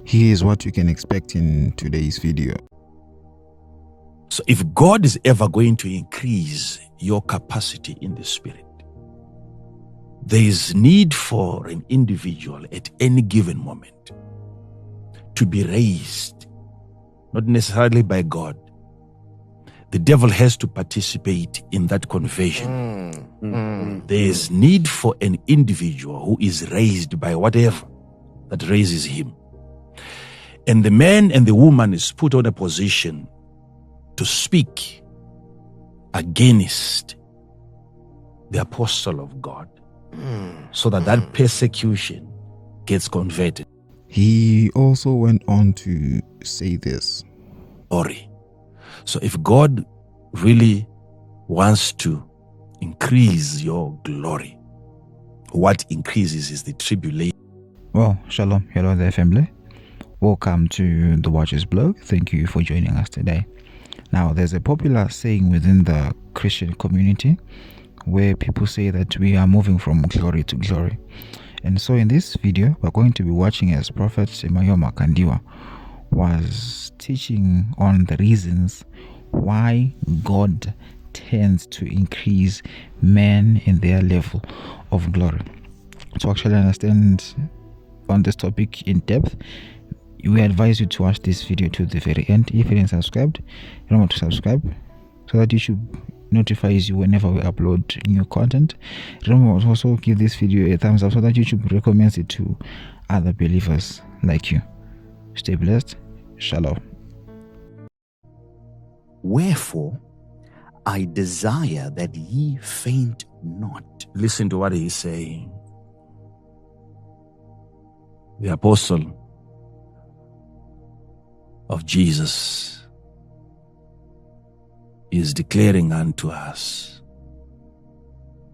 Here's what you can expect in today's video. So if God is ever going to increase your capacity in the Spirit, there is need for an individual at any given moment to be raised, not necessarily by God. The devil has to participate in that conversion. There is need for an individual who is raised by whatever that raises him. And the man and the woman is put on a position to speak against the apostle of God, so that that persecution gets converted. He also went on to say this. Glory. So if God really wants to increase your glory, what increases is the tribulation. Well, shalom, hello there family. Welcome to the Watchers blog. Thank you for joining us today. Now, there's a popular saying within the Christian community where people say that we are moving from glory to glory. And so in this video, we're going to be watching as Prophet Emmanuel Makandiwa was teaching on the reasons why God tends to increase men in their level of glory. To actually understand on this topic in depth, we advise you to watch this video to the very end. If you didn't subscribe, remember to subscribe so that YouTube notifies you whenever we upload new content. Remember to also give this video a thumbs up so that YouTube recommends it to other believers like you. Stay blessed. Shalom. Wherefore, I desire that ye faint not. Listen to what he's saying. The apostle of Jesus is declaring unto us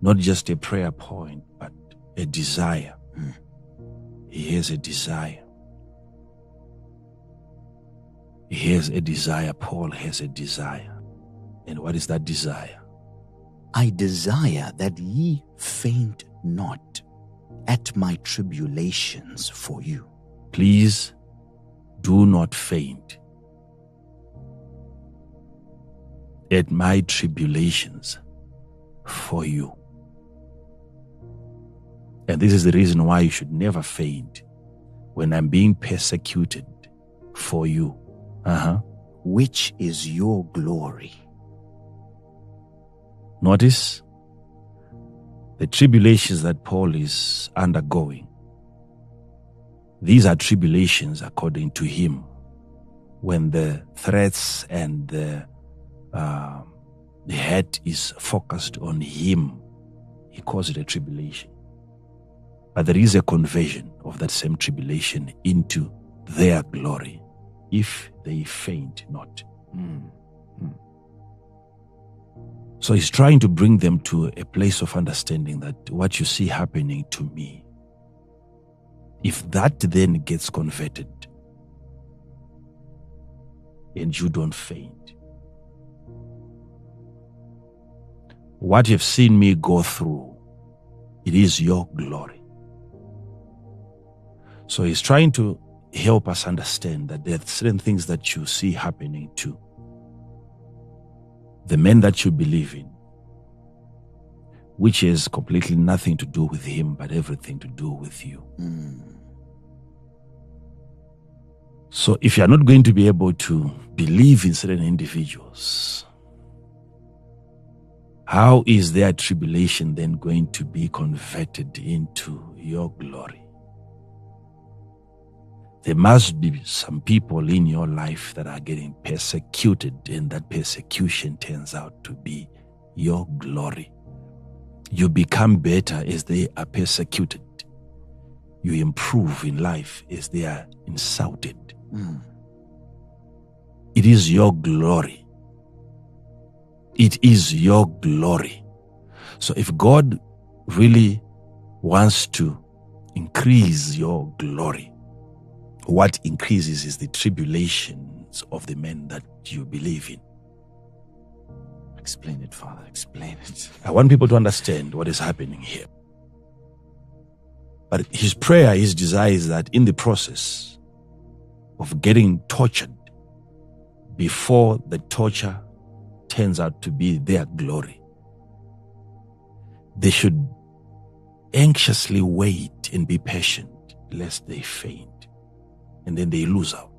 not just a prayer point, but a desire. He has a desire. He has a desire. Paul has a desire. And what is that desire? I desire that ye faint not at my tribulations for you. Please do not faint at my tribulations for you. And this is the reason why you should never faint when I'm being persecuted for you. Which is your glory. Notice the tribulations that Paul is undergoing. These are tribulations according to him. When the threats and the head is focused on him, he calls it a tribulation. But there is a conversion of that same tribulation into their glory, if they faint not. So he's trying to bring them to a place of understanding that what you see happening to me, if that then gets converted and you don't faint, what you've seen me go through, it is your glory. So he's trying to help us understand that there are certain things that you see happening to the men that you believe in, which has completely nothing to do with him, but everything to do with you. So if you're not going to be able to believe in certain individuals, how is their tribulation then going to be converted into your glory? There must be some people in your life that are getting persecuted, and that persecution turns out to be your glory. You become better as they are persecuted. You improve in life as they are insulted. It is your glory. It is your glory. So if God really wants to increase your glory, what increases is the tribulations of the men that you believe in. Explain it, Father. Explain it. I want people to understand what is happening here. But his prayer, his desire is that in the process, of getting tortured before the torture turns out to be their glory. They should anxiously wait and be patient lest they faint, and then they lose out.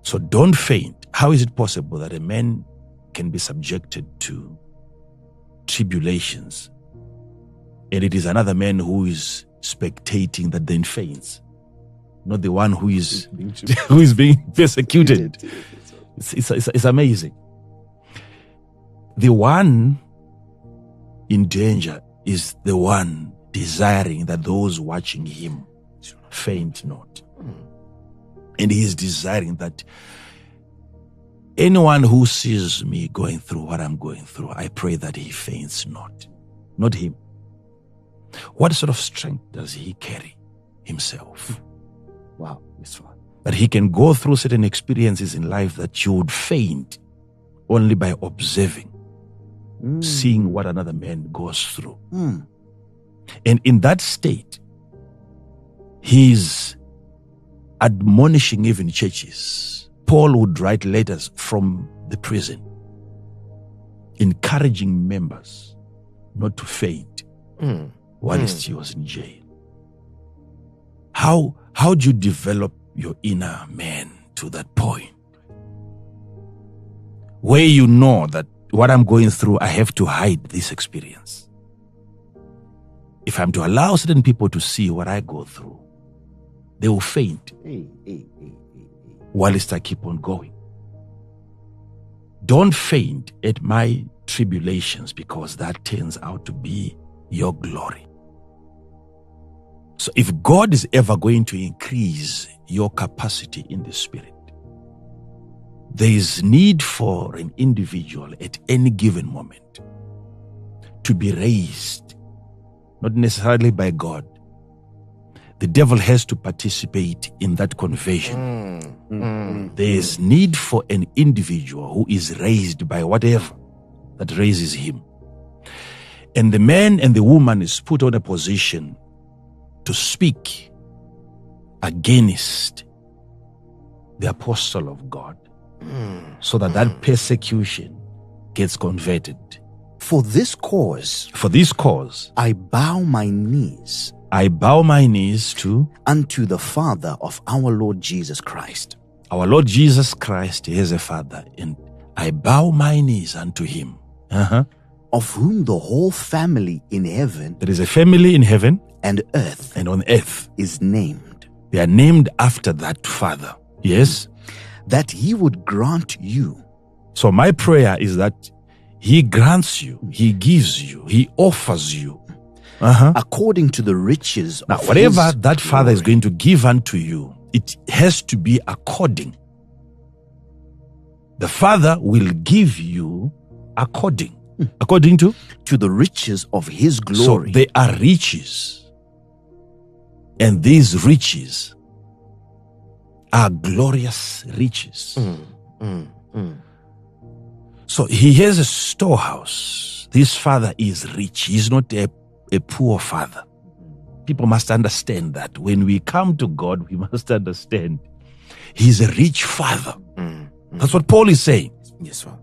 So don't faint. How is it possible that a man can be subjected to tribulations and it is another man who is spectating that then faints, not the one who is who is being persecuted? It's amazing. The one in danger is the one desiring that those watching him faint not. And he is desiring that anyone who sees me going through what I'm going through, I pray that he faints not. Not him. What sort of strength does he carry himself? Wow, yes, Father. That he can go through certain experiences in life that you would faint only by observing, seeing what another man goes through. And in that state, he's admonishing even churches. Paul would write letters from the prison, encouraging members not to faint whilst he was in jail. How do you develop your inner man to that point where you know that what I'm going through, I have to hide this experience? If I'm to allow certain people to see what I go through, they will faint whilst I keep on going. Don't faint at my tribulations, because that turns out to be your glory. So if God is ever going to increase your capacity in the Spirit, there is need for an individual at any given moment to be raised, not necessarily by God. The devil has to participate in that conversion. There is need for an individual who is raised by whatever that raises him. And the man and the woman is put on a position to speak against the apostle of God, so that that persecution gets converted. For this cause, I bow my knees to unto the Father of our Lord Jesus Christ. Our Lord Jesus Christ is a Father, and I bow my knees unto him. Of whom the whole family in heaven, there is a family in heaven and earth, and on earth is named. They are named after that Father. Yes. That he would grant you. So my prayer is that he grants you, he gives you, he offers you, according to the riches now, of whatever his that Father glory. is going to give unto you, it has to be according. The Father will give you according. According to the riches of his glory. So they are riches. And these riches are glorious riches. So he has a storehouse. This Father is rich. He's not a poor Father. People must understand that. When we come to God, we must understand he's a rich Father. That's what Paul is saying. Yes, sir.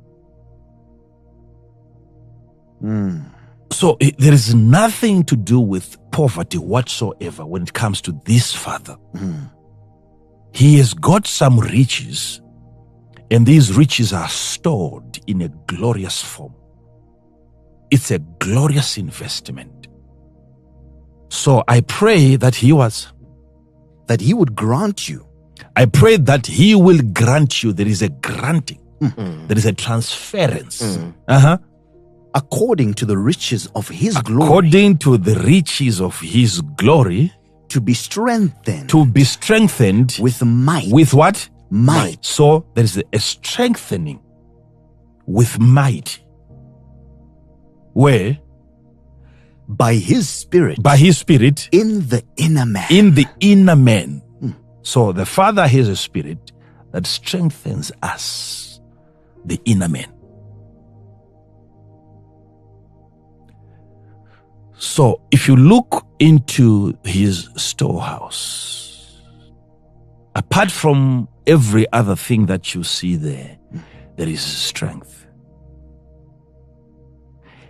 So there is nothing to do with poverty whatsoever when it comes to this Father. He has got some riches, and these riches are stored in a glorious form. It's a glorious investment. So I pray that he would grant you. I pray that he will grant you. There is a granting. There is a transference. According to the riches of his glory. According to the riches of his glory. To be strengthened. With might. With what? Might. So there is a strengthening with might. Where? By his Spirit. In the inner man. In the inner man. So the Father has a spirit that strengthens us, the inner man. So if you look into his storehouse, Apart from every other thing that you see there, there is strength.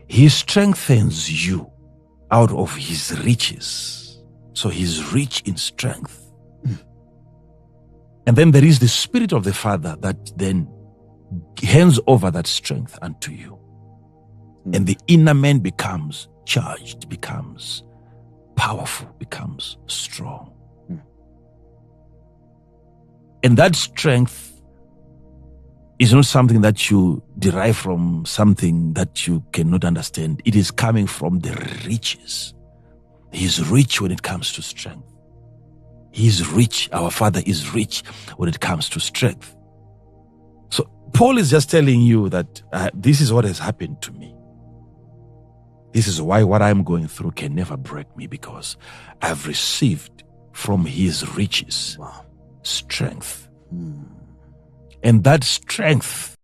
He strengthens you out of his riches. So he's rich in strength. And then there is the Spirit of the Father that then hands over that strength unto you. And the inner man becomes charged, becomes powerful, becomes strong. And that strength is not something that you derive from something that you cannot understand. It is coming from the riches. He is rich when it comes to strength. He is rich. Our Father is rich when it comes to strength. So Paul is just telling you that this is what has happened to me. This is why what I'm going through can never break me, because I've received from his riches strength. And that strength